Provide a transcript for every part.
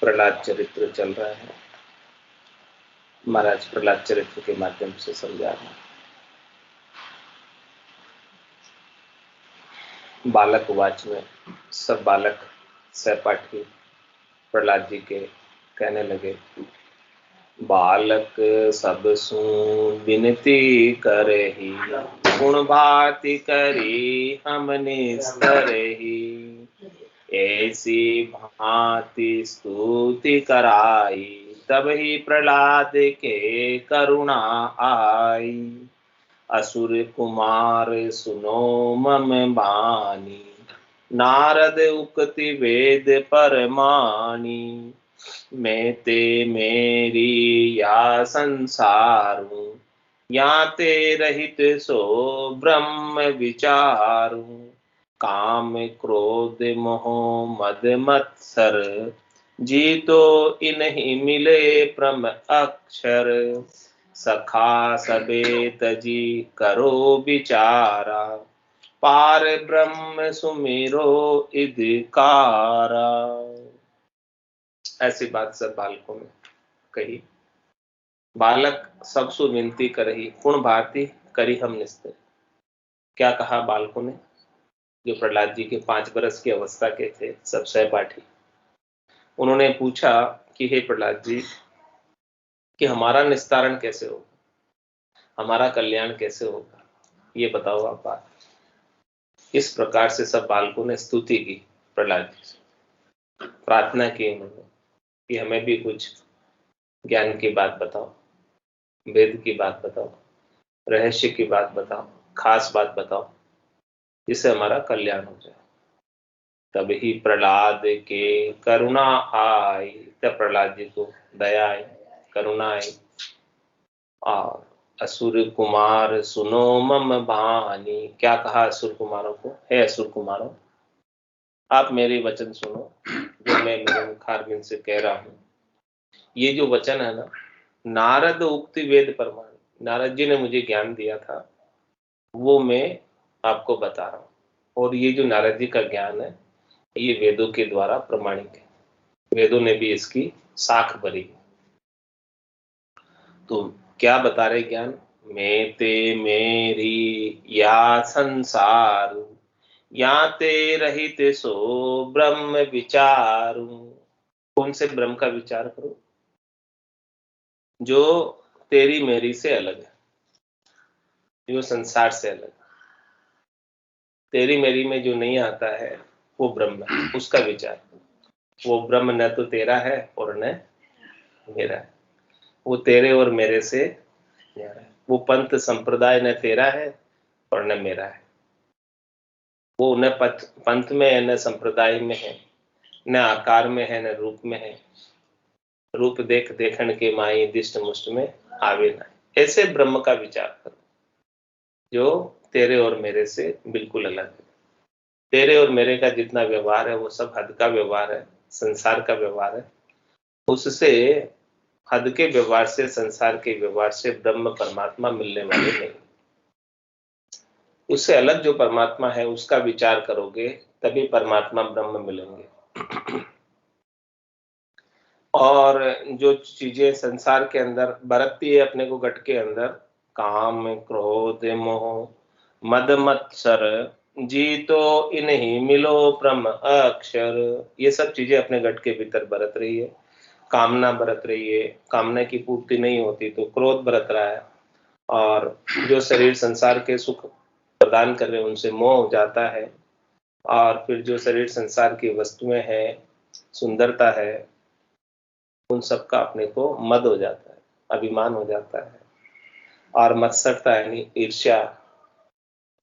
प्रहलाद चरित्र चल रहा है। महाराज प्रहलाद चरित्र के माध्यम से समझा रहे हैं। बालक वाच में सब बालक सहपाठी प्रहलाद जी के कहने लगे, बालक सब सु विनती करही, गुण भांति करी हम निस्तरही, ऐसी भांति स्तुति कराई, तब ही प्रहलाद के करुणा आई। असुर कुमार सुनो मम बानी, नारद उक्ति वेद परमानी, मैं ते मेरी या संसारू, या ते रहित सो ब्रह्म विचारू, काम क्रोध मोह मद मत्सर, जीतो इन्हीं मिले परम अक्षर, सखा सबे तजी करो विचारा, पार ब्रह्म सुमिरो इधिकारा। ऐसी बात सब बालकों में कही। बालक सबसु विनती करही, गुण भांति करी हम निस्तर। क्या कहा बालकों ने? जो प्रहलाद जी के 5 बरस की अवस्था के थे, सब सहपाठी, उन्होंने पूछा कि हे प्रहलाद जी, कि हमारा निस्तारण कैसे होगा, हमारा कल्याण कैसे होगा, ये बताओ आप बात। इस प्रकार से सब बालकों ने स्तुति की, प्रहलाद जी से प्रार्थना की उन्होंने कि हमें भी कुछ ज्ञान की बात बताओ, वेद की बात बताओ, रहस्य की बात बताओ, खास बात बताओ, जिससे हमारा कल्याण हो जाए। तब ही प्रहलाद के करुणा आई, तब प्रहलाद जी को दया आई, करुणा आई। और असुर कुमार सुनो मम बानी, क्या कहा असुर कुमारों को? हे असुर कुमारों, आप मेरे वचन सुनो जो मैं मेरे मुखारबिंद से कह रहा हूं। ये जो वचन है ना, नारद उक्ति वेद प्रमाण, नारद जी ने मुझे ज्ञान दिया था, वो मैं आपको बता रहा हूं। और ये जो नारद जी का ज्ञान है, ये वेदों के द्वारा प्रमाणित है, वेदों ने भी इसकी साख भरी। तो क्या बता रहे ज्ञान? मैं ते मेरी या संसार, या ते रहित सो ब्रह्म विचारू। कौन से ब्रह्म का विचार करो? जो तेरी मेरी से अलग है, जो संसार से अलग है। तेरी मेरी में जो नहीं आता है वो ब्रह्म है, उसका विचार करो। वो ब्रह्म न तो तेरा है और न मेरा है, वो तेरे और मेरे से न्यारा है। वो पंथ संप्रदाय न तेरा है और न मेरा है, वो न पंथ में है, न संप्रदाय में है, न आकार में है, न रूप में है। रूप देख देखण के माई, दिष्ट मुष्ट में आवे ना। ऐसे ब्रह्म का विचार करो जो तेरे और मेरे से बिल्कुल अलग है। तेरे और मेरे का जितना व्यवहार है वो सब हद का व्यवहार है, संसार का व्यवहार है। उससे हद के व्यवहार से, संसार के व्यवहार से ब्रह्म परमात्मा मिलने वाले नहीं। उससे अलग जो परमात्मा है उसका विचार करोगे तभी परमात्मा ब्रह्म मिलेंगे। और जो चीजें संसार के अंदर बरतती है अपने को गट के अंदर, काम क्रोध मोह मद मत्सर, जीतो इन्हीं मिलो ब्रह्म अक्षर। ये सब चीजें अपने गट के भीतर बरत रही है। कामना बरत रही है, कामना की पूर्ति नहीं होती तो क्रोध बरत रहा है, और जो शरीर संसार के सुख प्रदान कर रहे हैं उनसे मोह हो जाता है, और फिर जो शरीर संसार की वस्तुएं हैं, सुंदरता है, उन सब का अपने को मद हो जाता है, अभिमान हो जाता है। और मत्सरता यानी ईर्ष्या,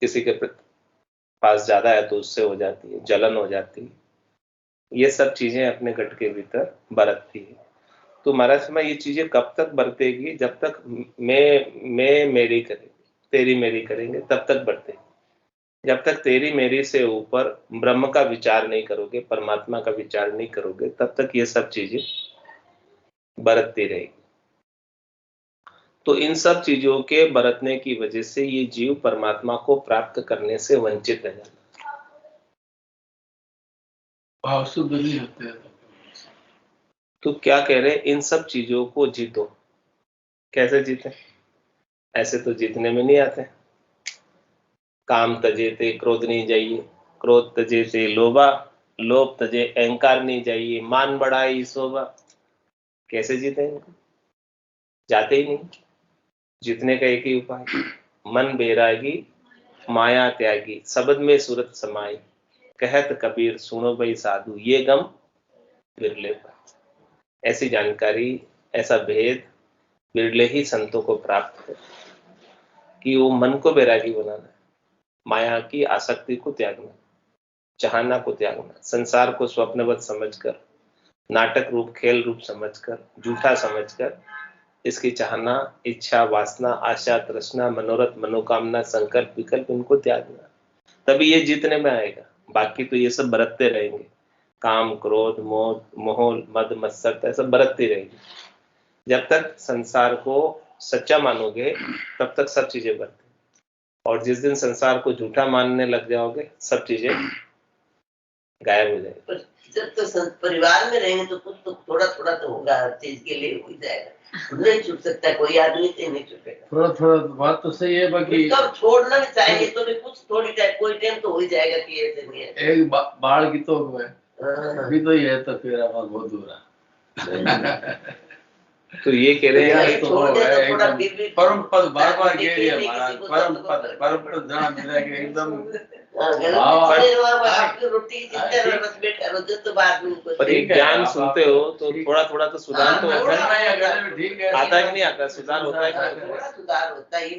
किसी के पास ज्यादा है तो उससे हो जाती है, जलन हो जाती है। ये सब चीजें अपने गट के भीतर बरतती है। तो महाराज में ये चीजें कब तक बरतेगी? जब तक मैं मेरी करेंगे, तेरी मेरी करेंगे तब तक बरतेगी। जब तक तेरी मेरी से ऊपर ब्रह्म का विचार नहीं करोगे, परमात्मा का विचार नहीं करोगे, तब तक ये सब चीजें बरतती रहेगी। तो इन सब चीजों के बरतने की वजह से ये जीव परमात्मा को प्राप्त करने से वंचित रह जाता है। भाव शुद्ध नहीं होते हैं। तो क्या कह रहे, इन सब चीजों को जीतो। कैसे जीते? ऐसे तो जीतने में नहीं आते। काम तजे ते क्रोध नहीं जाइए, क्रोध तजे ते लोभा, लोभ तजे अहंकार नहीं जाइए, मान बढ़ाई शोभा। कैसे जीते इनको? जाते ही नहीं। जीतने का एक ही उपाय, मन बैरागी माया त्यागी, शब्द में सूरत समाई, कहत कबीर सुनो भाई साधु, ये गम बिरले पर। ऐसी जानकारी, ऐसा भेद बिरले ही संतों को प्राप्त है कि वो मन को बैरागी बनाना, माया की आसक्ति को त्यागना, चाहना को त्यागना, संसार को स्वप्नवत समझकर, नाटक रूप खेल रूप समझकर, झूठा समझकर, इसकी चाहना, इच्छा, वासना, आशा, तृष्णा, मनोरथ, मनोकामना, संकल्प, विकल्प, इनको त्यागना, तभी ये जीतने में आएगा। बाकी तो ये सब बरतते रहेंगे, काम, क्रोध, मोह, मोह, मद, मत्सरता सब बरतती रहेगी। जब तक संसार को सच्चा मानोगे तब तक सब चीजें बरतें, और जिस दिन संसार को झूठा मानने लग जाओगे सब चीजें गायब हो जाएगी। जब तो परिवार में रहेंगे तो कुछ तो थोड़ा थोड़ा तो होगा, हर चीज के लिए हो जाएगा, नहीं छूट सकता, कोई आदमी से नहीं छूटेगा। थोड़ा थोड़ा बात तो सही है, बाकी कब छोड़ना भी चाहिए तो भी कुछ थोड़ी टाइम, कोई टाइम तो हो ही जाएगा कि ऐसे नहीं है। एक बाढ़ की तो अभी तो ये है, तो फिर हमारा बहुत दूर है। तो ये कह रहे हैं तो परम पद बार बार कह रही है महाराज, परम पद जहाँ मिलेगा एकदम। पर ये ज्ञान सुनते हो तो थोड़ा थोड़ा तो सुधार तो होता है, आता है कि नहीं आता? सुधार होता है,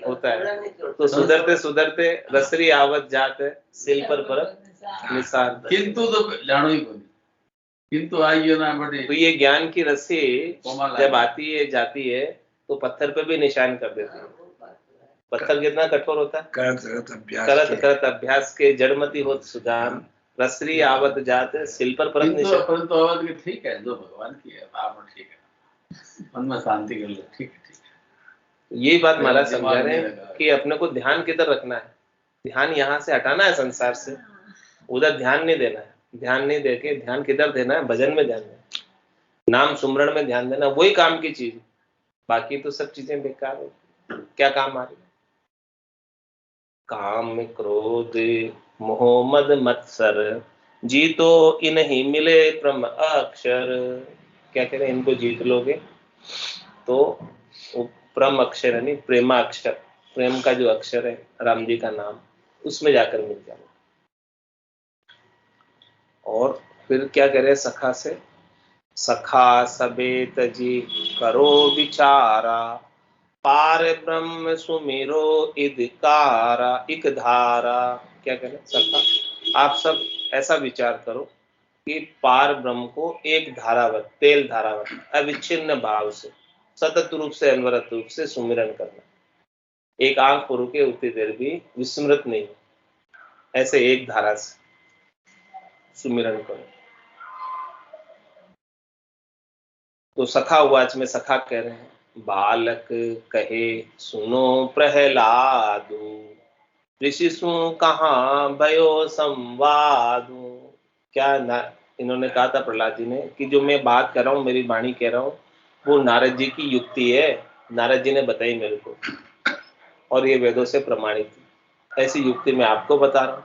होता है। तो सुधरते सुधरते रसरी आवत जाते सिल पर निसार, किंतु तो जानो ही को, किंतु आइए ना बड़ी। तो ये ज्ञान की रस्सी जब आती है जाती है तो पत्थर पे भी निशान कर देती है। पत्थर कितना कठोर होता है, करत अभ्यास के जड़मती होत सुजान, रसरी आवत जाते सिल पर परत निशान। परंतु आवाज की ठीक है, जो भगवान की है आप ठीक है, मन में शांति कर लो, ठीक है। यही बात महाराज समझा रहे हैं कि अपने को ध्यान किधर रखना है, ध्यान यहाँ से हटाना है, संसार से उधर ध्यान नहीं देना है। ध्यान नहीं देके ध्यान किधर देना है? भजन में ध्यान देना, नाम सुमरण में ध्यान देना, वही काम की चीज। बाकी तो सब चीजें बेकार है, क्या काम आ रही? काम क्रोध मोह मद मत्सर, जीतो इन्हीं मिले परम अक्षर। क्या कह रहे हैं? इनको जीत लोगे तो परम अक्षर यानी प्रेमाक्षर, प्रेम का जो अक्षर है राम जी का नाम, उसमें जाकर मिल जाओगे। और फिर क्या कह रहे हैं सखा से, सखा सबेत जी करो विचारा, पार ब्रह्म सुमिरो इदकारा इक धारा। क्या कह रहे हैं सखा, आप सब ऐसा विचार करो कि पार ब्रह्म को एक धारावत, तेल धारावत, अविच्छिन्न भाव से, सतत रूप से, अनवरत रूप से सुमिरन करना। एक आंख को रुके उतनी देर भी विस्मृत नहीं, ऐसे एक धारा से सुमिरन करो। तो सखा उवाच में सखा कह रहे हैं, बालक कहे सुनो प्रहलादु, ऋषि सु कहाँ भयो संवादु। क्या इन्होंने कहा था प्रहलाद जी ने कि जो मैं बात कर रहा हूँ, मेरी वाणी कह रहा हूँ, वो नारद जी की युक्ति है, नारद जी ने बताई मेरे को, और ये वेदों से प्रमाणित है। ऐसी युक्ति मैं आपको बता रहा हूँ।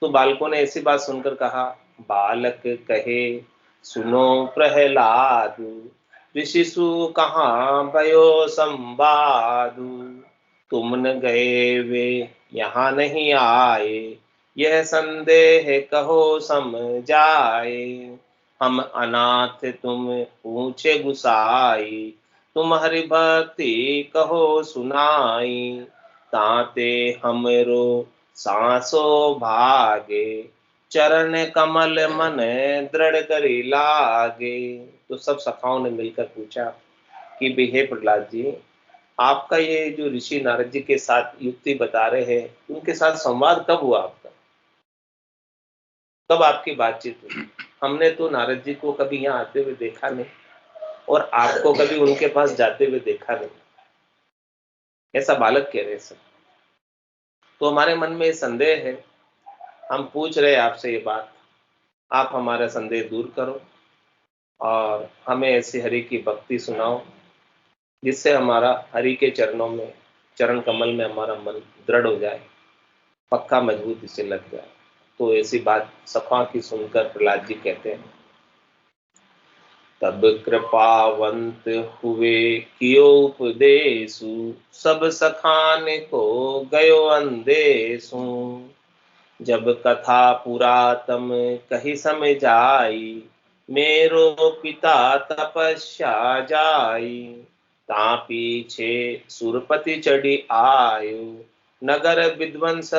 तो बालकों ने ऐसी बात सुनकर कहा, बालक कहे सुनो प्रहलादु, ऋषिसु कहाँ भयो संवादु, तुम न गए वे यहाँ नहीं आए, यह संदेह कहो समझाए, हम अनाथ तुम ऊंचे गुसाई, तुम हरि भक्ति कहो सुनाई, ताते हमरो सांसो भागे, चरण कमल मन दृढ़ करी लागे। तो सब सखाओं ने मिलकर पूछा कि भी हे प्रहलाद जी, आपका ये जो ऋषि नारद जी के साथ युक्ति बता रहे हैं, उनके साथ संवाद कब हुआ आपका, कब आपकी बातचीत हुई? हमने तो नारद जी को कभी यहाँ आते हुए देखा नहीं, और आपको कभी उनके पास जाते हुए देखा नहीं। ऐसा बालक कह रहे सब। तो हमारे मन में संदेह है, हम पूछ रहे आपसे ये बात, आप हमारा संदेह दूर करो। और हमें ऐसी हरि की भक्ति सुनाओ जिससे हमारा हरि के चरणों में, चरण कमल में हमारा मन दृढ़ हो जाए, पक्का मजबूती से लग जाए। तो ऐसी बात सखा की सुनकर प्रहलाद जी कहते हैं, तब कृपावंत हुए कियो उपदेशु, सब सखान को गयो अंदेशु। जब कथा पुरातम कही समझाई, मेरो पिता तपस्या जाई। ता पीछे सुरपति चढ़ी आयो, नगर विध्वंस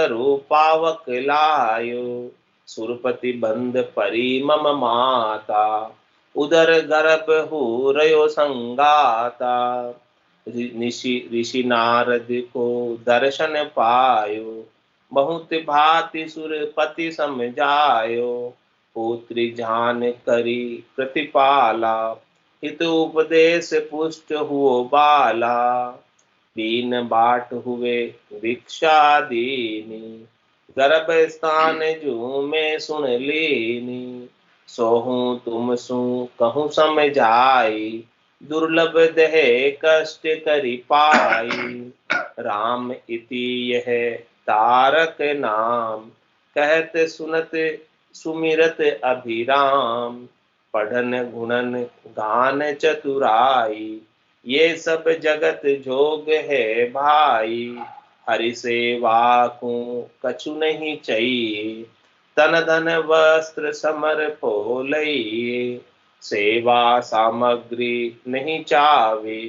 पावक लायो। सुरपति बंद परी मम माता, उदर गर्भ हो रयो संगाता। ऋषि नारद को दर्शन पायो, बहुत भांति सुरपति समझायो। पुत्री जान करी प्रतिपाला, हित उपदेश पुष्ट हुओ बाला। दीन बाट हुए भिक्षा दीनी, गर्भ स्थान जो में सुन लीनी। सोहूं तुम सु कहूँ समझाई, दुर्लभ देह कष्ट करी पाई। राम इति यह तारक नाम, कहत सुनत सुमिरत अभिराम। पढ़न गुणन गान चतुराई, ये सब जगत जोग है भाई। हरि सेवा को कछु नहीं चाहिए, तन धन वस्त्र समर फोलइए। सेवा सामग्री नहीं चावे,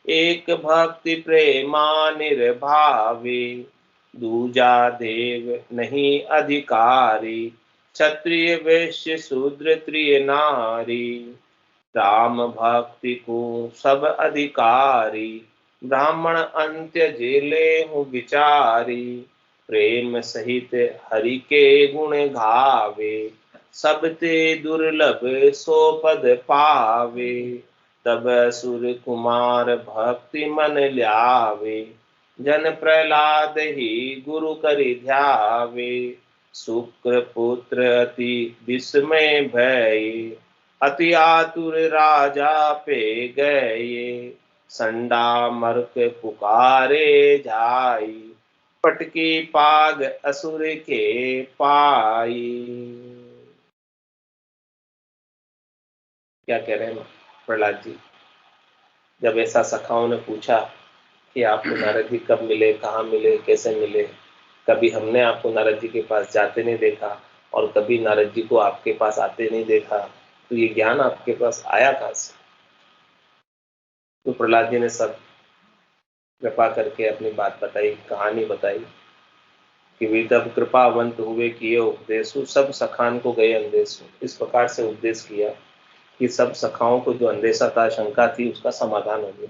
एक भक्ति प्रेमा निर्भावे। दूजा देव नहीं अधिकारी, क्षत्रिय वैश्य शूद्र त्रिय नारी। राम भक्ति को सब अधिकारी, ब्राह्मण अंत्य जेले हूँ विचारी। प्रेम सहित हरि के गुण गावे, सब ते दुर्लभ सो पद पावे। तब असुर कुमार भक्ति मन ल्यावे, जन प्रहलाद ही गुरु करि ध्यावे। शुक्र पुत्र अति विस्मय भय, अति आतुर राजा पे गए। संडा मर्क पुकारे जाई, पटकी पाग असुर के पाई। क्या कह रहे हैं प्रहलाद जी? जब ऐसा सखाओं ने पूछा कि आपको नारद जी कब मिले, कहाँ मिले, कैसे मिले, कभी हमने आपको नारद जी के पास जाते नहीं देखा और कभी नारद जी को आपके पास आते नहीं देखा, तो ये ज्ञान आपके पास आया कहाँ से? तो प्रहलाद जी ने सब कृपा करके अपनी बात बताई, कहानी बताई कि वे तब कृपावंत हुए किए उपदेशु, सब सखान को गए अंदेशु। इस प्रकार से उपदेश किया कि सब सखाओं को जो अंदेशा था, शंका थी, उसका समाधान हो गया।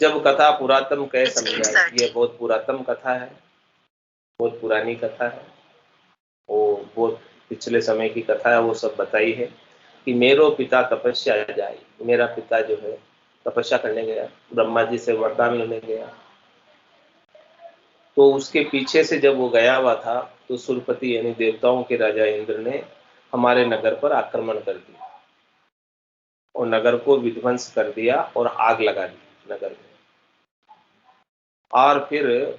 जब कथा पुरातन कह समझाई, ये बहुत पुरातन कथा है, बहुत पुरानी कथा है, वो बहुत पिछले समय की कथा है। वो सब बताई है कि मेरो पिता तपस्या जाए, मेरा पिता जो है तपस्या करने गया, ब्रह्मा जी से वरदान लेने गया। तो उसके पीछे से जब वो गया हुआ था, तो सुरपति यानी देवताओं के राजा इंद्र ने हमारे नगर पर आक्रमण कर दिया और नगर को विध्वंस कर दिया और आग लगा दी नगर में। और फिर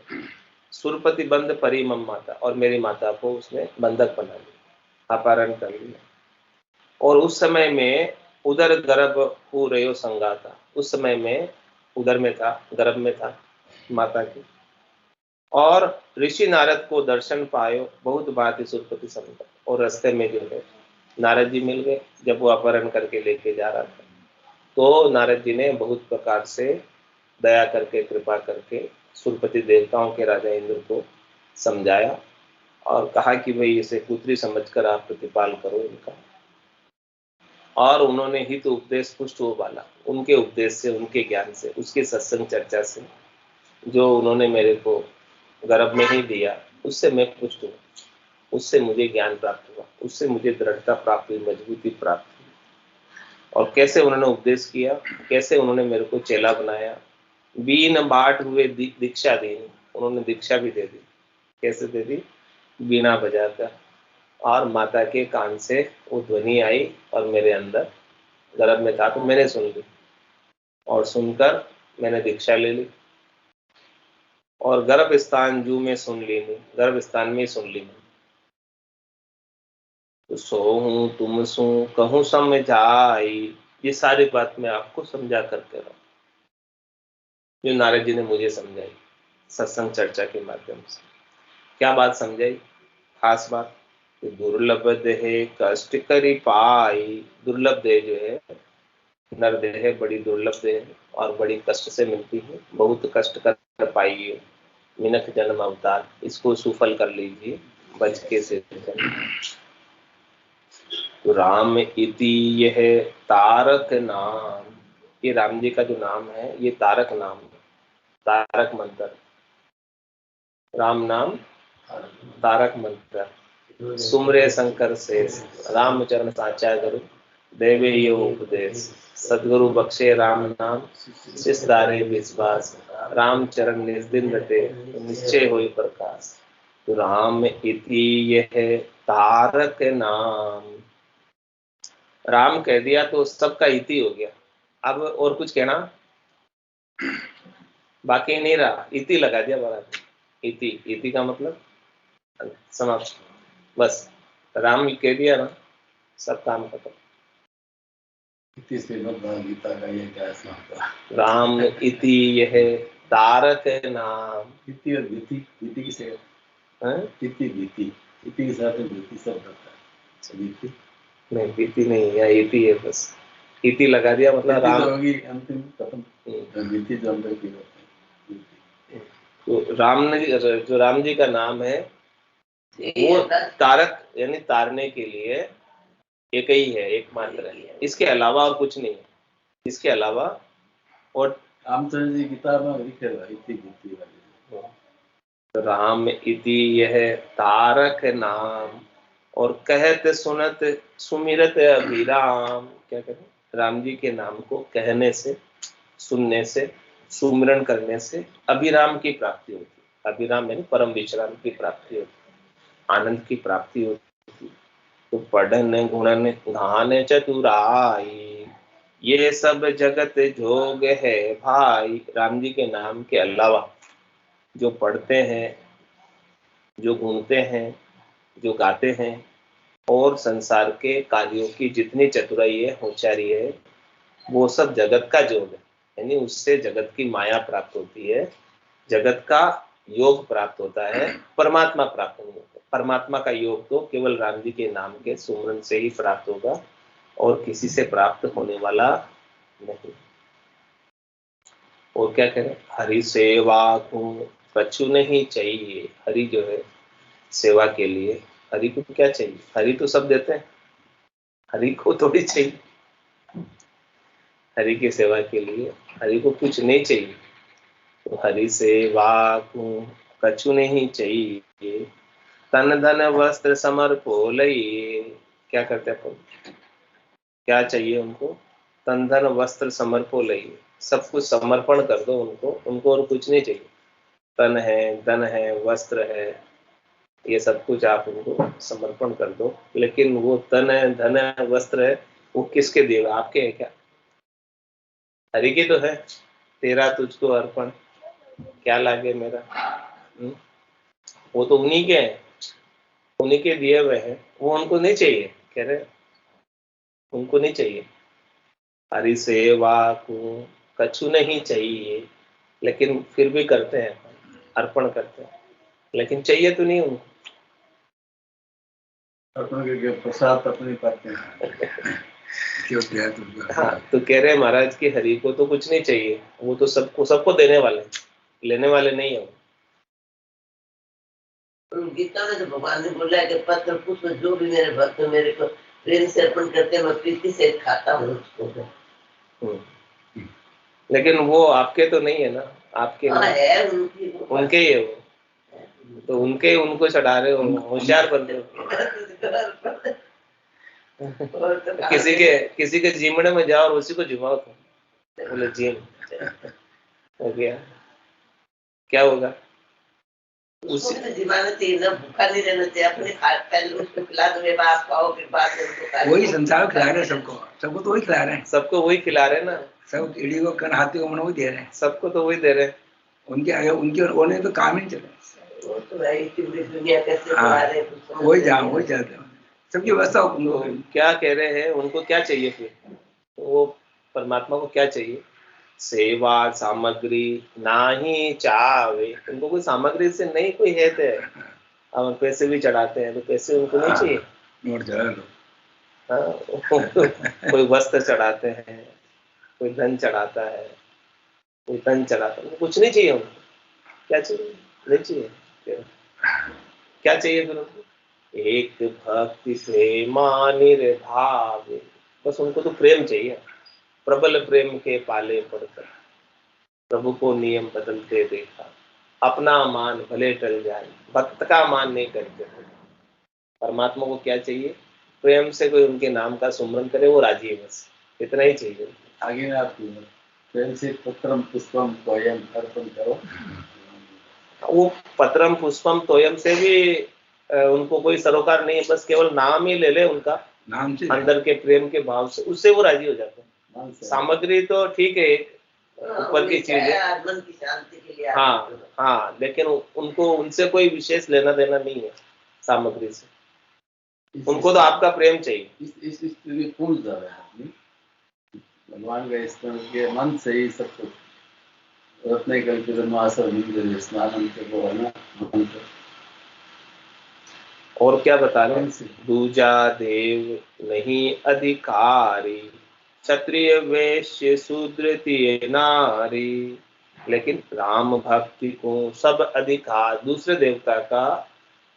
सुरपति बंद परी मम माता, और मेरी माता को उसने बंधक बना लिया, अपहरण कर लिया। और उस समय में उदर गर्भ हो रयो संगाता, उस समय में उदर में था, गर्भ में था माता की। और ऋषि नारद को दर्शन पायो, बहुत भांति सुरपति समझा। और रास्ते में जो है नारद जी मिल गए, जब वो अपहरण करके लेके जा रहा था। तो नारद जी ने बहुत प्रकार से दया करके, कृपा करके सुरपति देवताओं के राजा इंद्र को समझाया और कहा कि भाई इसे पुत्री समझकर आप प्रतिपाल करो इनका। और उन्होंने हित उपदेश पुष्ट हो वाला, उनके उपदेश से, उनके ज्ञान से, उसके सत्संग चर्चा से जो उन्होंने मेरे को गर्भ में ही दिया, उससे मैं पुष्ट हुआ, उससे मुझे ज्ञान प्राप्त हुआ, उससे मुझे दृढ़ता प्राप्त हुई, मजबूती प्राप्त हुई। और कैसे उन्होंने उपदेश किया, कैसे उन्होंने मेरे को चेला बनाया, बीन बाट हुए दीक्षा दी, उन्होंने दीक्षा भी दे दी। कैसे दे दी? बीना बजाकर, और माता के कान से वो ध्वनि आई और मेरे अंदर गर्भ में था तो मैंने सुन ली और सुनकर मैंने दीक्षा ले ली और गर्भ स्थान जू में सुन ली नहीं, गर्भ स्थान में ही सुन ली मैंने। तो सो हूँ तुम सू कहूँ समझाई, ये सारी बात मैं आपको समझा करके रहा हूँ जो नारद जी ने मुझे समझाई सत्संग चर्चा के माध्यम से। क्या बात समझाई? खास बात कि दुर्लभ देह कष्ट करी पाई। दुर्लभ देह जो है नर देह बड़ी दुर्लभ देह और बड़ी कष्ट से मिलती है, बहुत कष्ट कर पाई है। मिनख जन्म अवतार, इसको सुफल कर लीजिए बच के से। तो राम इति यह तारक नाम, ये राम जी का जो नाम है ये तारक नाम है, तारक मंत्र। राम नाम तारक मंत्र। सुमरे शंकर शेष, रामचरण साचा गुरु देवे यो उपदेश। सदगुरु बख्शे राम नाम, शिष्टारे विश्वास। राम चरण निर्दिन रटे, निश्चय होई प्रकाश। तो राम इति यह तारक नाम, राम कह दिया तो सबका इति हो गया। अब और कुछ कहना बाकी नहीं रहा, इति लगा दिया बराबर। इति, इति का मतलब समाप्त, बस राम कह दिया ना, सब काम खत्म। इति से भगवान गीता का ये क्या समाप्त। राम इति यह तारक नाम। इति और भीति, भीति किसे हैं? इति भीति, इति के साथ में भीति सब रहता है। भीति नहीं, भीति नहीं है, इति है बस। इति लगा दिया मतलब राम होगी अंतिम खत्म, भीति जो अंदर की होती है। तो राम ने जो राम जी का नाम है वो तारक यानी तारने के लिए एक ही है, एकमात्र है, इसके अलावा और कुछ नहीं है। इसके अलावा और रामचंद्र जी गीता में लिखे इति भीति वाली। राम इति यह तारक नाम और कहत सुनत सुमिरत अभिराम। क्या करें? राम जी के नाम को कहने से, सुनने से, सुमिरन करने से अभिराम की प्राप्ति होती है। अभिराम यानी परम विश्राम की प्राप्ति होती है, आनंद की प्राप्ति होती है। तो पढ़न गुणन घान चतुराई, ये सब जगत जोग है भाई। राम जी के नाम के अलावा जो पढ़ते हैं, जो घूमते हैं, जो गाते हैं और संसार के कार्यों की जितनी चतुराई है, होशियारी है, वो सब जगत का जोग है। यानी उससे जगत की माया प्राप्त होती है, जगत का योग प्राप्त होता है, परमात्मा प्राप्त नहीं होता। परमात्मा का योग तो केवल राम जी के नाम के सुमरन से ही प्राप्त होगा और किसी से प्राप्त होने वाला नहीं। और क्या करें? हरि सेवा को कछु नहीं चाहिए। हरि जो है सेवा के लिए, हरि को क्या चाहिए? हरि तो सब देते हैं, हरि को थोड़ी चाहिए। हरि की सेवा के लिए हरि को कुछ नहीं चाहिए। तो हरि सेवा को कछु नहीं चाहिए, तन धन वस्त्र समर्पो लइए। क्या करते हैं? क्या चाहिए उनको? तन धन वस्त्र समर्पो लइए, सब कुछ समर्पण कर दो उनको, उनको और कुछ नहीं चाहिए। तन है, धन है, वस्त्र है, ये सब कुछ आप उनको समर्पण कर दो। लेकिन वो तन है, धन है, वस्त्र है, वो किसके देगा? आपके है क्या? हरि की तो है। तेरा तुझको अर्पण, क्या लागे मेरा। वो तो उन्हीं के हैं, उन्हीं के दिए हुए हैं, वो उनको नहीं चाहिए। कह रहे उनको नहीं चाहिए। हरि सेवा को कछु नहीं चाहिए, लेकिन फिर भी करते हैं, अर्पण करते हैं, लेकिन चाहिए तो नहीं उनको। अर्पण करके प्रसाद अपने पाते हैं। क्यों क्या हाँ, तो कह रहे महाराज की हरि को तो कुछ नहीं चाहिए, वो तो सबको देने वाले, लेने वाले नहीं है। गीता में तो भगवान ने बोला है कि पत्र पुष्प जो भी मेरे भक्त मेरे को प्रेम से अर्पण करते हैं, मैं प्रीति से खाता हूँ उसको। लेकिन वो आपके तो नहीं है ना, आपके है उनके ही है वो, तो उनके उनको चढ़ा रहे हो, होशियार बन रहे हो। किसी के जीमड़े में जाओ और उसी को झुमाओ तो बोले जीम हो गया, क्या होगा? उसको भी तो दिमाग चाहिए ना, भूखा नहीं रहना चाहिए। अपने पहले उसको खिला दो, वे आप खाओ, फिर बाद में उनको खा लो। वही संसार को खिला रहे हैं सबको, सबको तो वही खिला रहे हैं, सबको वही खिला रहे हैं ना, सब कीड़ी को कन हाथी को मन वही दे रहे हैं, सबको तो वही दे रहे हैं। उनके आगे उनके होने तो काम ही नहीं चले। वो तो भाई पूरी दुनिया कैसे हाँ, चला रहे हैं, कुछ समझ वही नहीं जहाँ आ वही रहा। चलते हैं, सबकी व्यवस्था उनको। तो क्या कह रहे हैं, उनको क्या चाहिए फिर? वो परमात्मा को क्या चाहिए? सेवा सामग्री नाही चावे। उनको कोई सामग्री से नहीं कोई हेत है। अब पैसे भी चढ़ाते हैं तो पैसे उनको नहीं चाहिए। नोट चढ़ा लो, हाँ, कोई वस्त्र चढ़ाते हैं, कोई धन चढ़ाता है, कोई धन चढ़ाता है, कुछ नहीं चाहिए उनको। क्या चाहिए? नहीं चाहिए। क्या चाहिए फिर उनको? एक भक्ति प्रेमा निर्भावे। बस उनको तो प्रेम चाहिए, प्रबल प्रेम के पाले पड़कर प्रभु को नियम बदलते देखा, अपना मान भले टल जाए, भक्त का मान नहीं करते। परमात्मा को क्या चाहिए? प्रेम से कोई उनके नाम का सुमरन करे, वो राजी है, बस इतना ही चाहिए। आगे आप प्रेम से पत्रम पुष्पम तोयम अर्पण करो। वो पत्रम पुष्पम तोयम से भी उनको कोई सरोकार नहीं है, बस केवल नाम ही ले ले उनका, नाम से अंदर के प्रेम के भाव से, उससे वो राजी हो जाते हैं। मान से सामग्री तो ठीक है, ऊपर की चीज है, मन की शांति के लिए। हाँ हाँ, लेकिन उनको उनसे कोई विशेष लेना देना नहीं है सामग्री से। उनको तो आपका प्रेम चाहिए। इस स्थिति पूर्ण जा रहा है आदमी भगवान का स्मरण के मन से ही सब कुछ रत्ने कल्पित मासर मंदिर स्नान को है ना मंत्र। और क्या बता रहे हैं? दूजा देव नहीं अधिकारी, क्षत्रिय वैश्य शूद्र तीय नारी। लेकिन राम भक्ति को सब अधिकार, दूसरे देवता का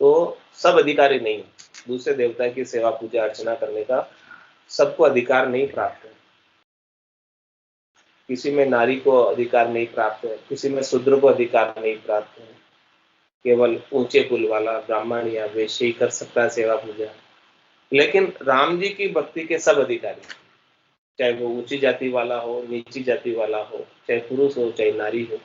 तो सब अधिकारी नहीं, दूसरे देवता की सेवा पूजा अर्चना करने का सबको अधिकार नहीं प्राप्त है। किसी में नारी को अधिकार नहीं प्राप्त है, किसी में शूद्र को अधिकार नहीं प्राप्त है। केवल ऊंचे कुल वाला ब्राह्मण या वैश्य ही कर सकता है सेवा पूजा। लेकिन राम जी की भक्ति के सब अधिकारी, चाहे वो ऊंची जाति वाला हो, नीची जाति वाला हो, चाहे पुरुष हो चाहे नारी हो,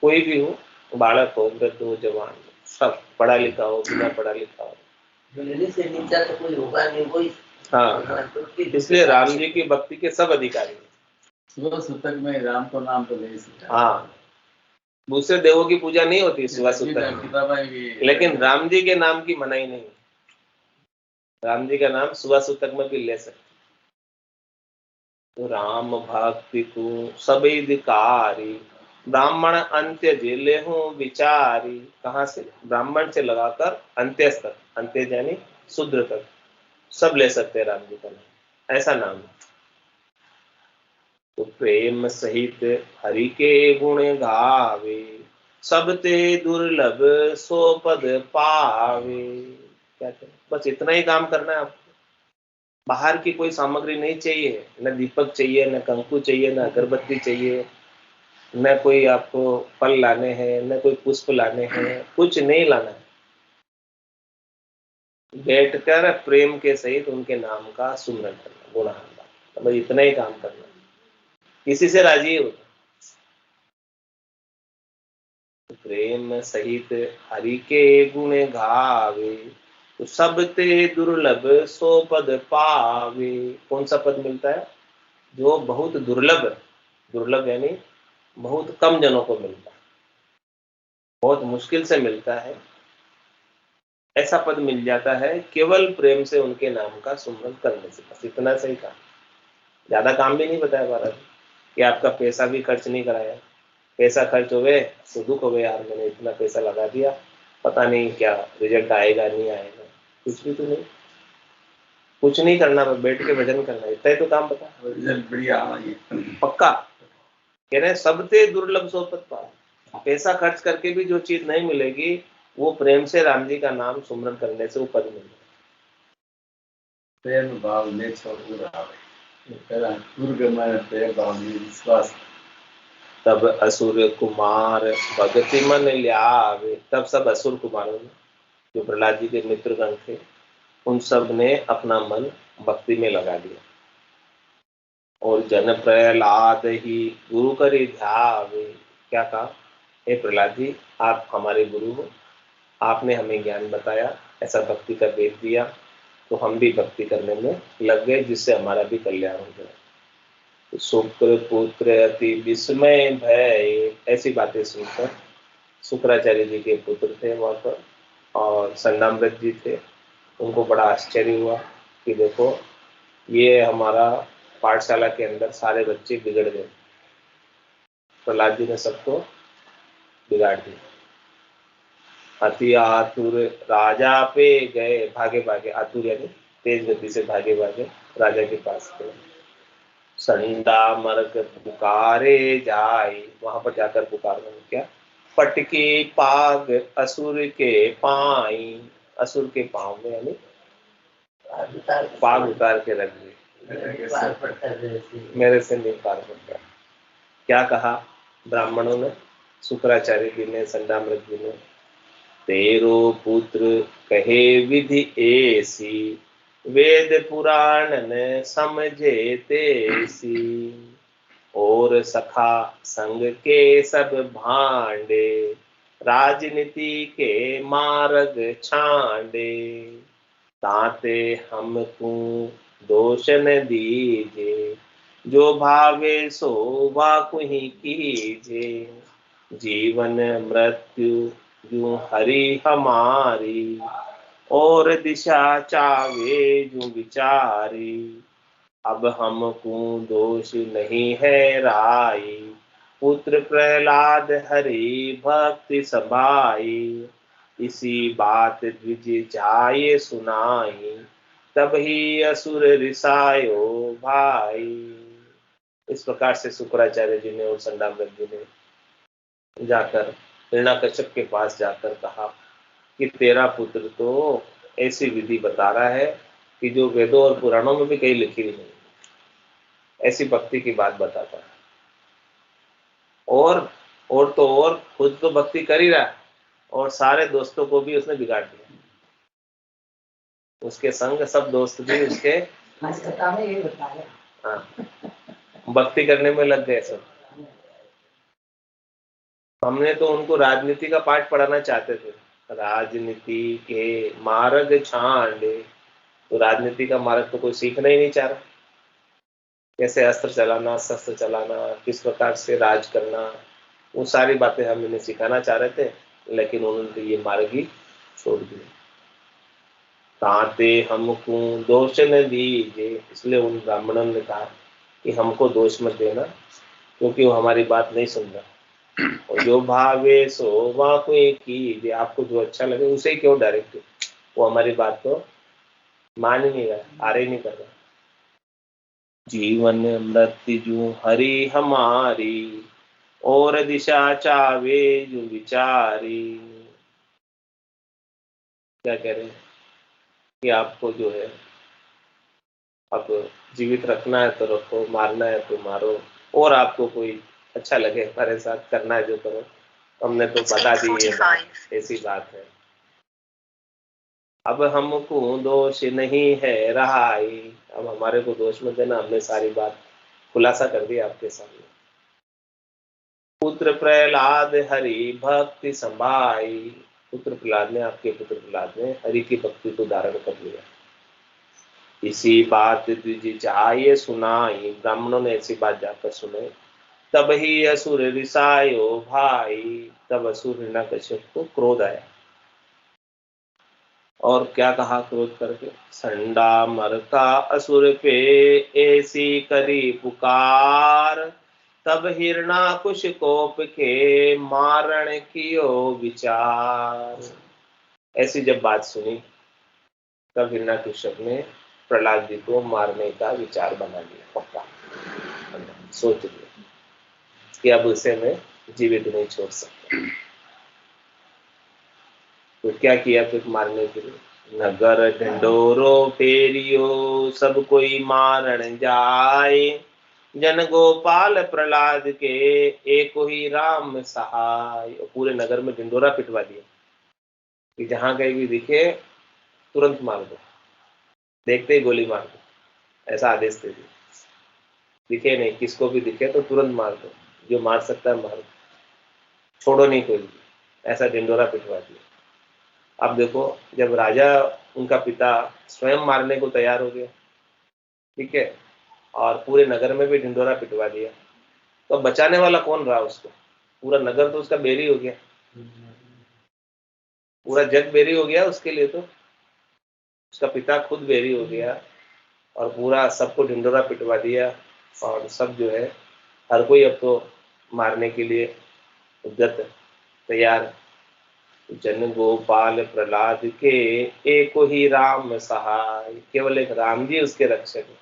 कोई भी हो, बालक हो, वृद्ध हो, जवान हो, सब, पढ़ा लिखा हो, बिना पढ़ा लिखा हो, से नीचा तो कोई होगा नहीं, वही। हाँ, इसलिए राम जी की भक्ति के सब अधिकारी। सुबह सुतक में राम को नाम तो ले सकता। हाँ, दूसरे देवों की पूजा नहीं होती शिवा सुतक में, लेकिन राम जी के नाम की मनाही नहीं। राम जी का नाम सुबह सुतक में भी ले सकते। तो राम भक्ति को सब अधिकारी, ब्राह्मण अंत्य जिले हूँ विचारी। कहाँ से? ब्राह्मण से लगाकर अंत्य तक, अंत्य यानी शूद्र तक, सब ले सकते हैं राम जी का नाम, ऐसा नाम है। तो प्रेम सहित हरि के गुण गावे, सब ते दुर्लभ सो पद पावे। क्या करें? बस इतना ही काम करना है आपको। बाहर की कोई सामग्री नहीं चाहिए, न दीपक चाहिए, न कंकु चाहिए, न अगरबत्ती चाहिए, न कोई आपको फल लाने हैं, न कोई पुष्प लाने हैं, कुछ नहीं लाना है। बैठकर प्रेम के सहित उनके नाम का सुमरन करना, गुणगान, बस इतना ही काम करना, किसी से राजी हो। प्रेम सहित हरि के गुण गावे, तो सब ते दुर्लभ सो पद पावे। कौन सा पद मिलता है? जो बहुत दुर्लभ है, दुर्लभ यानी बहुत कम जनों को मिलता है, बहुत मुश्किल से मिलता है, ऐसा पद मिल जाता है केवल प्रेम से उनके नाम का सुमरन करने से। बस इतना सही काम, ज्यादा काम भी नहीं बताया महाराज कि आपका पैसा भी खर्च नहीं कराया। पैसा खर्च हो गए तो दुख हो गए, यार मैंने इतना पैसा लगा दिया, पता नहीं क्या रिजल्ट आएगा नहीं आएगा। कुछ भी तो नहीं, कुछ नहीं करना, बस बैठ के भजन करना, इतना ही तो काम बता। रिजल्ट बढ़िया पक्का कह रहे सबसे दुर्लभ सोपत पाओ। पैसा खर्च करके भी जो चीज नहीं मिलेगी, वो प्रेम से राम जी का नाम सुमरन करने से वो पद मिलेगा। प्रेम भाव ने छोड़ प्रेम भाव में विश्वास। तब असुर कुमार भगति मन ल्यावे। तब सब असुर कुमारों ने, जो प्रहलाद जी के मित्रगण थे, उन सब ने अपना मन भक्ति में लगा दिया। और जन प्रहलाद ही गुरु करी ध्यावे। क्या कहा? हे प्रहलाद जी, आप हमारे गुरु हो, आपने हमें ज्ञान बताया, ऐसा भक्ति का वेद दिया, तो हम भी भक्ति करने में लग गए, जिससे हमारा भी कल्याण हो गया। तो शुक्र पुत्र अति विस्मय भय, ऐसी बातें सुनकर शुक्राचार्य जी के पुत्र थे वहां पर और संडामृत जी थे, उनको बड़ा आश्चर्य हुआ कि देखो ये हमारा पाठशाला के अंदर सारे बच्चे बिगड़ गए, प्रहलाद जी ने सबको बिगाड़ दिया। अति आतुर राजा पे गए, भागे भागे, आतुर यानी तेज गति से भागे भागे राजा के पास गए। संडा मर्ग पुकारे जाए, वहां पर जाकर पुकारना क्या, पटके पाग असुर के पाई, असुर के पांव में यानी पाग उतार के रख दी, मेरे से नहीं पार पड़ता। क्या कहा ब्राह्मणों ने, शुक्राचार्य जी ने, संडामृत जी ने, तेरो पुत्र कहे विधि ऐसी, वेद पुराण न समझे तेसी, और सखा संग के सब भांडे, राजनीति के मार्ग छांडे, ताते हमको दोष न दीजे, जो भावे सो वाकु ही कीजे, जीवन मृत्यु यूं हरि हमारी, और दिशा चावे जो विचारी, अब हमको दोष नहीं है राई, पुत्र प्रहलाद हरि भक्ति सभाई, इसी बात द्विज जाए सुनाई, तब ही असुर रिसायो भाई। इस प्रकार से शुक्राचार्य जी ने और संडामृत जी ने जाकर हिरण्याकश्यप के पास जाकर कहा कि तेरा पुत्र तो ऐसी विधि बता रहा है कि जो वेदों और पुराणों में भी कहीं लिखी नहीं, ऐसी भक्ति की बात बताता है, और तो और खुद तो भक्ति कर ही रहा है और सारे दोस्तों को भी उसने बिगाड़ दिया, उसके संग सब दोस्त भी उसके हाँ भक्ति करने में लग गए सब। हमने तो उनको राजनीति का पाठ पढ़ाना चाहते थे, राजनीति के मार्ग छांडे, तो राजनीति का मार्ग तो कोई सीखना ही नहीं चाह रहा, कैसे अस्त्र चलाना, शस्त्र चलाना, किस प्रकार से राज करना, वो सारी बातें हम इन्हें सिखाना चाह रहे थे, लेकिन उन्होंने तो ये मार्ग ही छोड़ दिया। ताते हमको दोष न दीजिए, इसलिए उन ब्राह्मणों ने कहा कि हमको दोष मत देना, क्योंकि वो हमारी बात नहीं सुन रहा, और जो भावे सो वाकु कीजिए, आपको जो अच्छा लगे उसे क्यों डायरेक्ट, वो हमारी बात को मान ही नहीं रहा, आरे नहीं कर रहा। जीवन मृत्यु हरि हमारी, और दिशा चावे जो विचारी। क्या कह रहे हैं कि आपको जो है अब जीवित रखना है तो रखो, मारना है तो मारो, और आपको कोई अच्छा लगे हमारे साथ करना है जो करो, हमने तो बता दी ये बात, ऐसी बात है। अब हमको दोष नहीं है रहाई, अब हमारे को दोष मत देना, हमने सारी बात खुलासा कर दी आपके सामने। पुत्र प्रहलाद हरि भक्ति संभाई, पुत्र प्रहलाद ने, आपके पुत्र प्रहलाद ने हरि की भक्ति को धारण कर लिया। इसी बात द्विज जाए सुनाई, ब्राह्मणों ने ऐसी बात जाकर सुने, तब ही असुर रिसायो भाई, तब असुर हिरण्याकश्यप को क्रोध आया, और क्या कहा क्रोध करके, संडा मरका असुर पे ऐसी करी पुकार, तब हिरण्याकुश कोप के मारण कियो विचार। ऐसी जब बात सुनी तब हिरण्याकश्यप ने प्रहलाद जी को मारने का विचार बना लिया, पक्का सोच लिया कि अब उसे मैं जीवित नहीं छोड़ सकता। तो क्या किया फिर मारने के लिए, नगर ढंडोरो फेरियो, सब कोई मारण जाए, जन गोपाल प्रहलाद के एक ही राम सहाय। पूरे नगर में ढिंडोरा पिटवा दिया कि जहां कहीं भी दिखे तुरंत मार दो, देखते ही गोली मार दो, ऐसा आदेश दे दिया। दिखे नहीं, किसको भी दिखे तो तुरंत मार दो, जो मार सकता है मार दो, छोड़ो नहीं कोई भी, ऐसा ढिंडोरा पिटवा दिया। अब देखो, जब राजा उनका पिता स्वयं मारने को तैयार हो गया, ठीक है, और पूरे नगर में भी ढिंढोरा पिटवा दिया, तो अब बचाने वाला कौन रहा उसको? पूरा नगर तो उसका बेरी हो गया, पूरा जग बेरी हो गया उसके लिए। तो उसका पिता खुद बेरी हो गया और पूरा सबको ढिंढोरा पिटवा दिया, और सब जो है हर कोई अब तो मारने के लिए उद्यत तैयार। जन गोपाल प्रहलाद के एको ही राम सहाय, केवल एक राम जी उसके रक्षक है,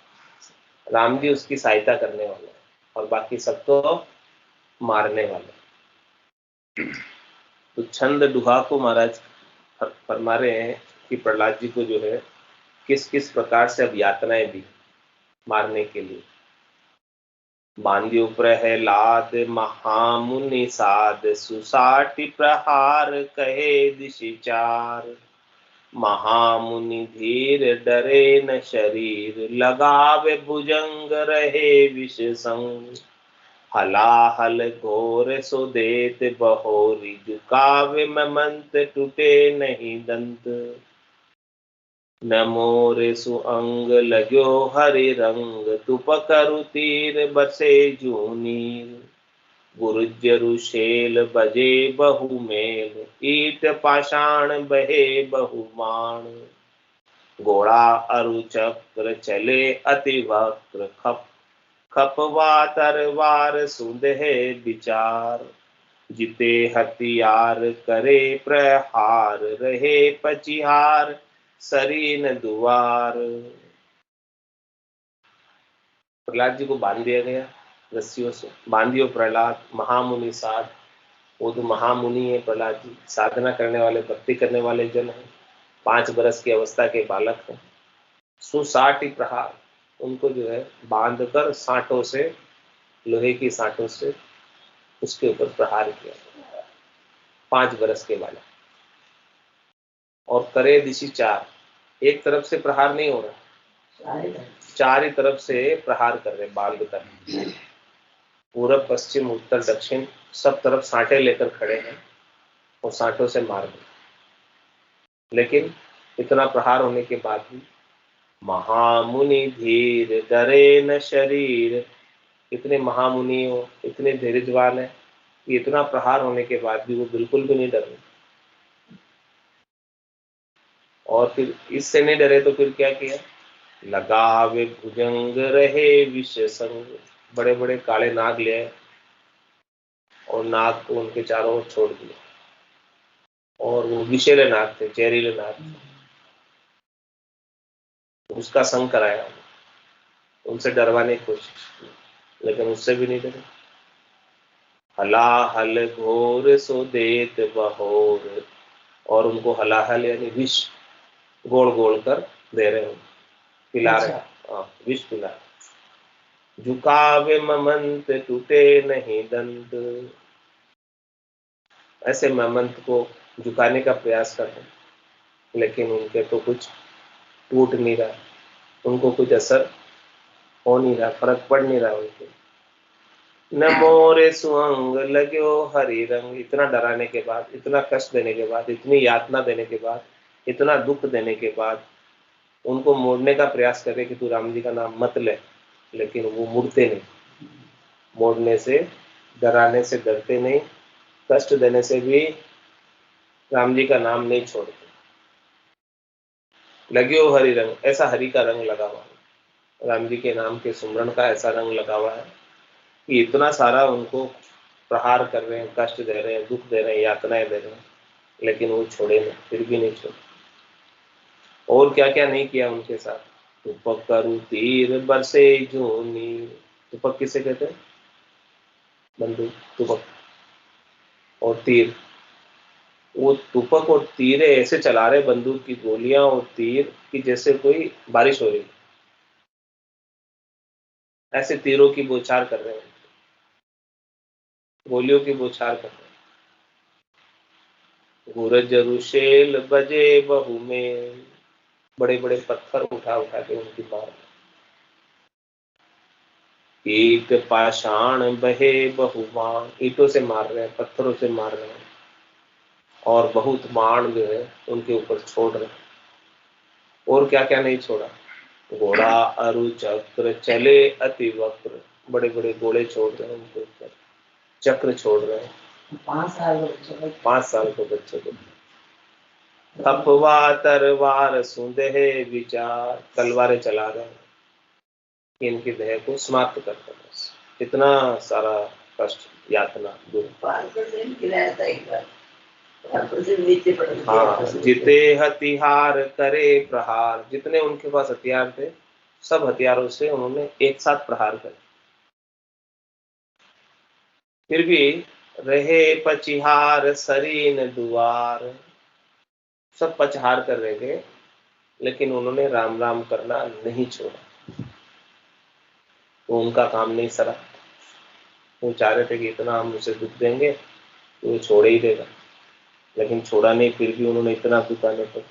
राम जी उसकी सहायता करने वाले हैं, और बाकी सब तो मारने वाले। तो छंद दुहा को महाराज फरमा रहे हैं कि प्रहलाद जी को जो है किस किस प्रकार से अब यातनाएं दी मारने के लिए। बांध्यो प्रहलाद महामुनि साध, सुसाटी प्रहार कहे दिशि चार। महामुनि धीर डरे न शरीर, लगावे भुजंग रहे विष संग। हलाहल घोर सो देत बहोरी, झुकावे ममंत टूटे नहीं दंत। न मोरे सुअंग लगो हरि रंग, तुप करु तीर बसे जूनीर। गुरुजरु शेल बजे बहु मेल, ईट पाषाण बहे बहु बाण। घोड़ा अरु चक्र चले अति वक्र, खप खपवा तरवार सुंदे विचार। जिते हथियार करे प्रहार, रहे पचिहार सरीन दुआर। प्रहलाद जी को बांध दिया गया रस्सियों से। बांधियो प्रहलाद महामुनि साध, वो तो महामुनि है प्रहलाद जी, साधना करने वाले, भक्ति करने वाले जन है, 5 बरस की अवस्था के बालक हैं। सुसाटी प्रहार, उनको जो है बांधकर सांटों से, लोहे की सांटों से उसके ऊपर प्रहार किया, 5 बरस के बालक। और करे दिशि चार, एक तरफ से प्रहार नहीं हो रहा, 4 ही तरफ से प्रहार कर रहे, बाल कर, पूरब पश्चिम उत्तर दक्षिण सब तरफ सांटे लेकर खड़े हैं और सांटों से मार रहे। लेकिन इतना प्रहार होने के बाद भी महामुनि धीर डरे न शरीर, इतने महामुनि हो, इतने धैर्यवान है, इतना प्रहार होने के बाद भी वो बिल्कुल भी नहीं डरे। और फिर इससे नहीं डरे तो फिर क्या किया? लगावे भुजंग रहे विष संग, बड़े बड़े काले नाग ले आए और नाग को उनके चारों ओर छोड़ दिया, और वो विषैले नाग थे, जहरीले नाग थे, उसका संग कराया, उनसे डरवाने की कोशिश की, लेकिन उससे भी नहीं डरे। हलाहल घोर सो देत बहोर, और उनको हलाहल यानी विष गोल गोल कर दे रहे हैं, पिला रहे हैं, विष पिला रहे। झुकावे ममंत टूटे नहीं दंत, ऐसे ममंत को झुकाने का प्रयास कर रहे हैं, लेकिन उनके तो कुछ टूट नहीं रहा, उनको कुछ असर हो नहीं रहा, फर्क पड़ नहीं रहा उनको। न मोरे सुअंग लगो हरि रंग, इतना डराने के बाद, इतना कष्ट देने के बाद, इतनी यातना देने के बाद, इतना दुख देने के बाद उनको मोड़ने का प्रयास करे कि तू राम जी का नाम मत ले, लेकिन वो मुड़ते नहीं, मोड़ने से, डराने से डरते नहीं, कष्ट देने से भी राम जी का नाम नहीं छोड़ते। लग्यो हरि रंग, ऐसा हरि का रंग लगा हुआ है, राम जी के नाम के सुमरण का ऐसा रंग लगा हुआ है कि इतना सारा उनको प्रहार कर रहे हैं, कष्ट दे रहे हैं, दुख दे रहे हैं, यातनाएं दे रहे हैं, लेकिन वो छोड़े नहीं, फिर भी नहीं छोड़े। और क्या क्या नहीं किया उनके साथ। तुपक करु तीर बरसे जूनी, तुपक किसे कहते हैं? बंदूक, तुपक और तीर। वो तुपक और तीर ऐसे चला रहे, बंदूक की गोलियां और तीर की जैसे कोई बारिश हो रही, ऐसे तीरों की बौछार कर रहे हैं, गोलियों की बौछार कर रहे हैं। गुरजरु शेल बजे बहु में, बड़े बड़े पत्थर उठा उठा के उनकी मार। ईट पाषाण बहे बहुबाण, ईटों से मार रहे हैं, पत्थरों से मार रहे हैं, और बहुत मान जो है उनके ऊपर छोड़ रहे। और क्या क्या नहीं छोड़ा, घोड़ा अरु चक्र चले अति वक्र, बड़े बड़े घोड़े छोड़ रहे हैं उनके ऊपर, चक्र छोड़ रहे हैं। 5 साल के बच्चे को 5 साल के बच्चे को थपवा तरवार सुंदे विचार, तलवारें चला रहे हैं कि इनकी देह को समाप्त कर दो। बस इतना सारा कष्ट यातना दूर। 5% गिराया था एक बार, 5% नीचे पड़ गया। हाँ, जिते हथियार करे प्रहार, जितने उनके पास हथियार थे सब हथियारों से उन्होंने एक साथ प्रहार करे। फिर भी रहे पचिहार सरीन दुआर, सब पचहार कर रहे थे लेकिन उन्होंने राम राम करना नहीं छोड़ा। तो उनका काम नहीं सरा। वो चाह रहे थे कि इतना हम उसे दुख देंगे तो वो छोड़ ही देगा, लेकिन छोड़ा नहीं। फिर भी उन्होंने इतना दुख आने पर,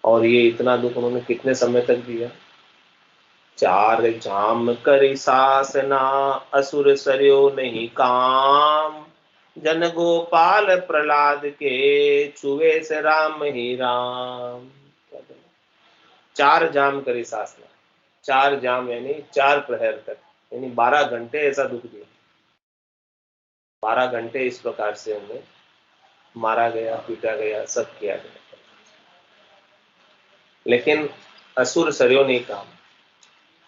और ये इतना दुख उन्होंने कितने समय तक दिया। 4 जाम करी सासना, असुर सरयो नहीं काम, जन गोपाल प्रहलाद के छुए से राम ही राम। 4 जाम करी सासना, 4 जाम यानी 4 प्रहर तक, यानी 12 घंटे ऐसा दुख दिया। 12 घंटे इस प्रकार से उन्हें मारा गया, पीटा गया, सब किया गया, लेकिन असुर सरयो नहीं काम,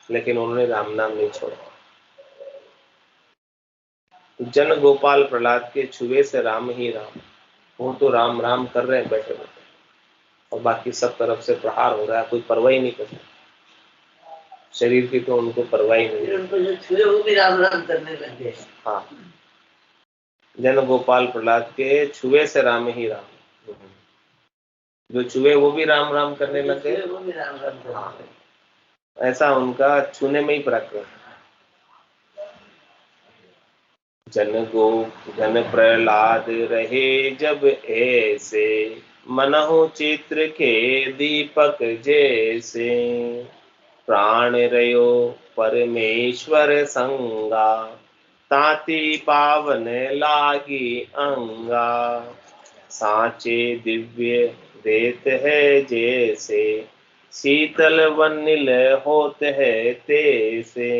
लेकिन उन्होंने राम नाम नहीं छोड़ा। जन गोपाल प्रहलाद के छुए से राम ही राम, वो तो राम राम कर रहे हैं बैठे बैठे, और बाकी सब तरफ से प्रहार हो रहा है, कोई परवाह ही नहीं करता। शरीर की तो उनको परवाह ही नहीं। फिर उनको जो छुए वो भी राम राम करने लग गए। हाँ, जन गोपाल प्रहलाद के छुए से राम ही राम, जो छुए वो भी राम राम करने लग गए। वो भी राम राम करने हाँ, लगे। ऐसा उनका छूने में ही पराक्रम। जन प्रहलाद रहे जब ऐसे, मनहु चित्र के दीपक जैसे, प्राण रयो परमेश्वर संगा, ताति पावन लागी अंगा, साचे दिव्य देत है जैसे, शीतल वनिल होत है तैसे,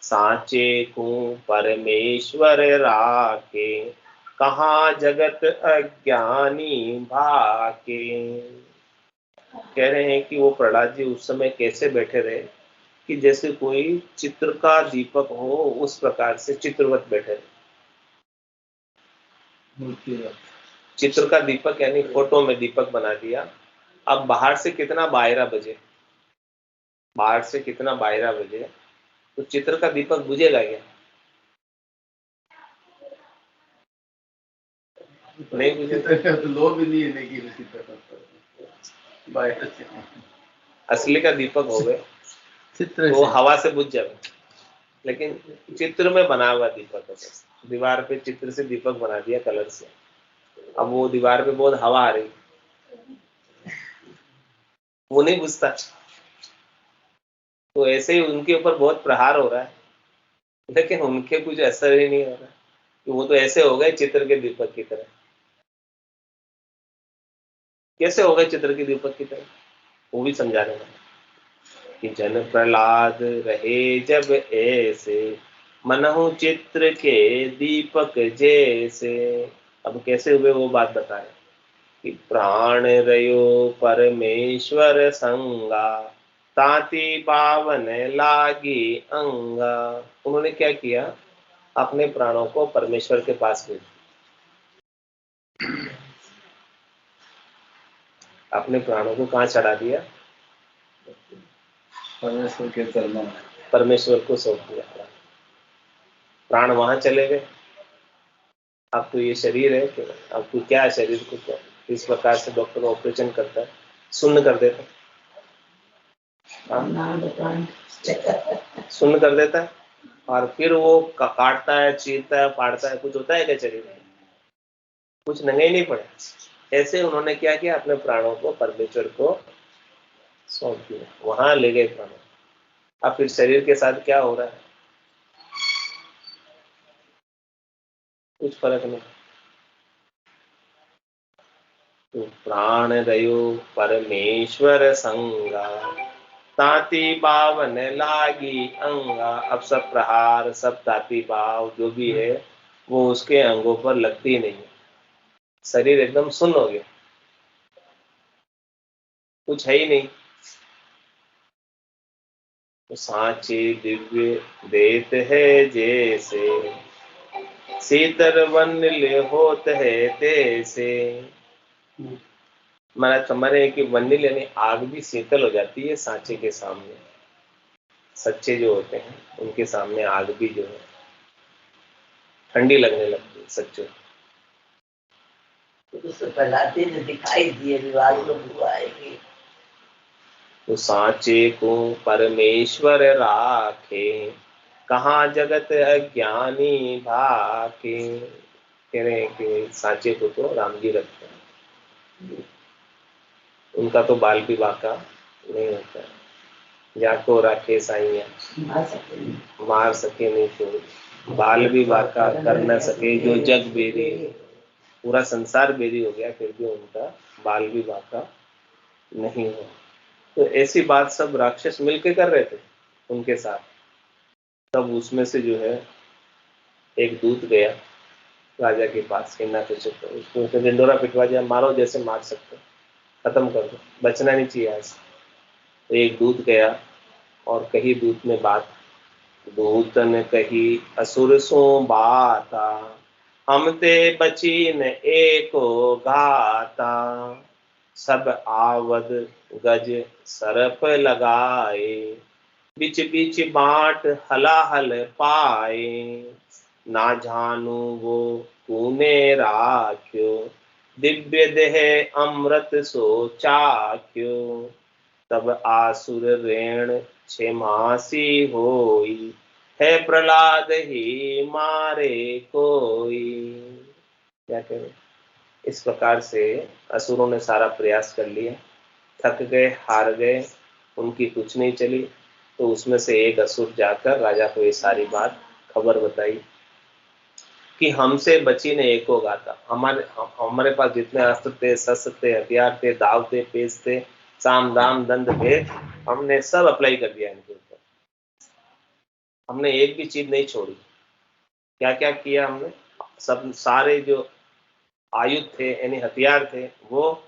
साचे को परमेश्वर राके, कहाँ जगत अज्ञानी भाके। कह रहे हैं कि वो प्रहलाद जी उस समय कैसे बैठे रहे कि जैसे कोई चित्र का दीपक हो, उस प्रकार से चित्रवत बैठे रहे। चित्र का दीपक यानी फोटो में दीपक बना दिया। अब बाहर से कितना बायरा बजे, बाहर से कितना बायरा बजे तो चित्र का दीपक बुझेगा क्या? नहीं बुझेगा। तो लोग भी नहीं है लेकिन इसी तरह असली का दीपक हो गए चित्र तो हवा से बुझ जाए, लेकिन चित्र में बना हुआ दीपक है। दीवार पे चित्र से दीपक बना दिया कलर से, अब वो दीवार पे बहुत हवा आ रही, वो नहीं बुझता। तो ऐसे ही उनके ऊपर बहुत प्रहार हो रहा है, लेकिन उनके कुछ असर ही नहीं हो रहा, कि वो तो ऐसे हो गए चित्र के दीपक की तरह। कैसे हो गए चित्र के दीपक की तरह, वो भी समझा रहे हैं कि जन प्रहलाद रहे जब ऐसे, मनहु चित्र के दीपक जैसे। अब कैसे हुए वो बात बताए कि प्राण रयो परमेश्वर संगा, ताति पावन लागी अंगा। उन्होंने क्या किया, अपने प्राणों को परमेश्वर के पास भेज दिया, अपने प्राणों को कहाँ चढ़ा दिया, परमेश्वर के चरणों में, परमेश्वर को सौंप दिया। प्राण वहां चले गए। अब तो ये शरीर है कि अब तो क्या है, शरीर को क्या इस प्रकार से डॉक्टर ऑपरेशन करता है, सुन्न कर देता है, सुन्न कर देता है, और फिर वो काटता है, चीरता है, फाड़ता है, कुछ होता है क्या शरीर में? कुछ नंगे ही नहीं पड़े। ऐसे उन्होंने क्या किया, अपने प्राणों को परमेश्वर को सौंप दिया, वहां ले गए प्राणों। अब फिर शरीर के साथ क्या हो रहा है, कुछ फर्क नहीं। तो प्राण रयो परमेश्वर संगा, ताती बावन लागी अंगा। अब सब प्रहार, सब ताती भाव जो भी है वो उसके अंगों पर लगती नहीं है। शरीर एकदम सुन्न हो गया, कुछ है ही नहीं। तो साचे दिव्य देत है जैसे, शीतल वन्य होत है तैसे। हमारा समझ है कि वन्य यानी आग भी शीतल हो जाती है सांचे के सामने। सच्चे जो होते हैं उनके सामने आग भी जो है ठंडी लगने लगती है। सच्चों तो प्रहलाद ने दिखाई दिए विवाद में हुआ है कि तो सांचे को परमेश्वर राखे, कहाँ जगत अज्ञानी भाके। कह रहे हैं कि सांचे को तो राम जी रखते हैं, उनका तो बाल विवाह का नहीं होता है। जाको राखे साइया, मार सके नहीं छोड़, बाल विवाह का कर न सके जो जग बेरी। पूरा संसार बेरी हो गया फिर भी उनका बाल विवाह का नहीं हुआ। तो ऐसी बात सब राक्षस मिलके कर रहे थे उनके साथ। तब उसमें से जो है एक दूत गया राजा के पास, हिरण्यकश्यप को, उसको ढिंडोरा पिटवा दिया, मारो जैसे मार सकते, खत्म कर दो, बचना नहीं चाहिए ऐसा। तो एक दूत गया और कही दूत ने बात, दूत ने कही असुर सो बाता, हम ते बची न एको घाता। सब आवद गज सरप लगाए, बिच बिच बाट हलाहल पाए। ना जानू वो तूने राख्यो, दिव्य देह अमृत सो चाख्यो। तब आसुर रेण छेमासी होई, है प्रहलाद ही मारे कोई। क्या कहें, इस प्रकार से असुरों ने सारा प्रयास कर लिया, थक गए, हार गए, उनकी कुछ नहीं चली। तो उसमें से एक असुर जाकर राजा को ये सारी बात खबर बताई कि हमसे बची ने एको गाता। हमारे पास जितने अस्त्र थे, शस्त्र थे, हथियार थे, दाव थे, पेश थे, साम दाम दंड भेद, हमने सब अप्लाई कर दिया इनके ऊपर। हमने एक भी चीज नहीं छोड़ी। क्या क्या किया हमने, सब सारे जो आयुध थे यानी हथियार थे, वो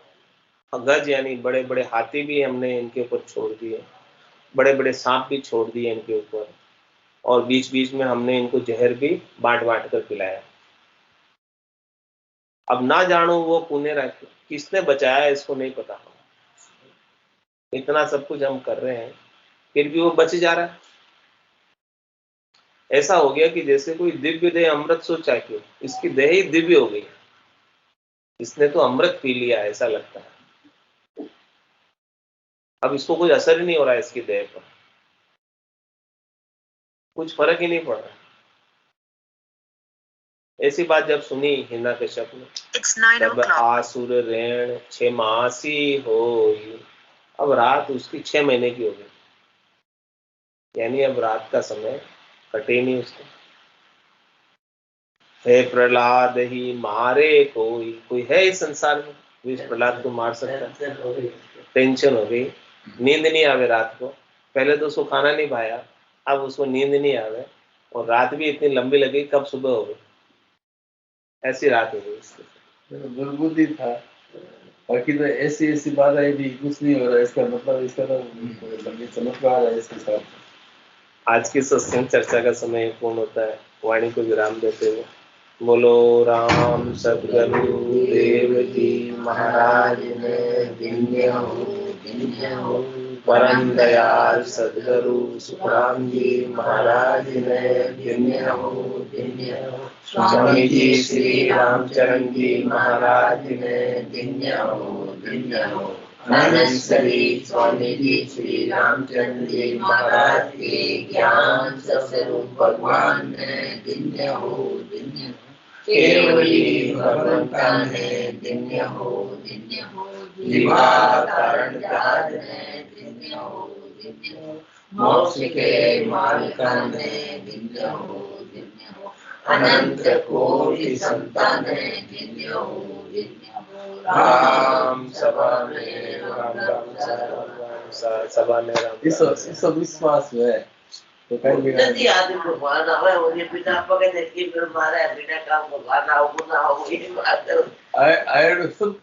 गज यानी बड़े बड़े हाथी भी हमने इनके ऊपर छोड़ दिए, बड़े बड़े सांप भी छोड़ दिए इनके ऊपर, और बीच बीच में हमने इनको जहर भी बांट बांट कर पिलाया। अब ना जानो वो पुण्य रखे, किसने बचाया इसको नहीं पता। इतना सब कुछ हम कर रहे हैं फिर भी वो बच जा रहा है। ऐसा हो गया कि जैसे कोई दिव्य देह अमृत सो चाख्यो, इसकी देह ही दिव्य हो गई, इसने तो अमृत पी लिया ऐसा लगता है। अब इसको कोई असर ही नहीं हो रहा है इसकी देह पर, कुछ फर्क ही नहीं पड़ रहा। ऐसी बात जब सुनी हिरण्यकश्यप ने, तब आसुर रेण छेमासी होई। अब रात उसकी 6 महीने की हो गई, यानी अब रात का समय कटे नहीं उसको। हे प्रहलाद ही मारे कोई, कोई है इस संसार में जो इस प्रहलाद को मार सकता है। टेंशन हो गई, नींद नहीं आवे रात को। पहले तो उसको खाना नहीं भाया, अब उसको नींद नहीं आवे, और रात भी इतनी लंबी लगी, कब सुबह हो गई, ऐसी रात हो गई इसकी। दुर्बुद्धि था, बाकी तो ऐसी ऐसी बात आई भी कुछ नहीं हो रहा। इसका मतलब इसका तो चमत्कार है इसके साथ। आज की सत्संग चर्चा का समय पूर्ण होता है, वाणी को विराम देते हुए बोलो राम सद्गुरु देव जी महाराज ने दिव्य हो परम दयाल सद्गुरु सुखराम जी महाराज ने दिव्य हो स्वामी जी श्री रामचरण जी महाराज ने दिव्य हो अनंतरी स्वामी जी श्री रामचंद्र जी महाराज के ज्ञान स्वरूप भगवान ने दिव्य हो केवली भगवंता ने दिव्य हो जीवा कारण जहाज ने दिव्य हो मोक्ष के मालिका ने दिव्य हो अनंत कोटि संतान ने दिव्य हो राम सभा में राम राम सभा में राम इस सब विश्वास है तो कहीं भी नदी आदमी भगवान आवे मुझे बिना पके देखी फिर मारे बिना काम भगवान आओ ना हो ये बात I had some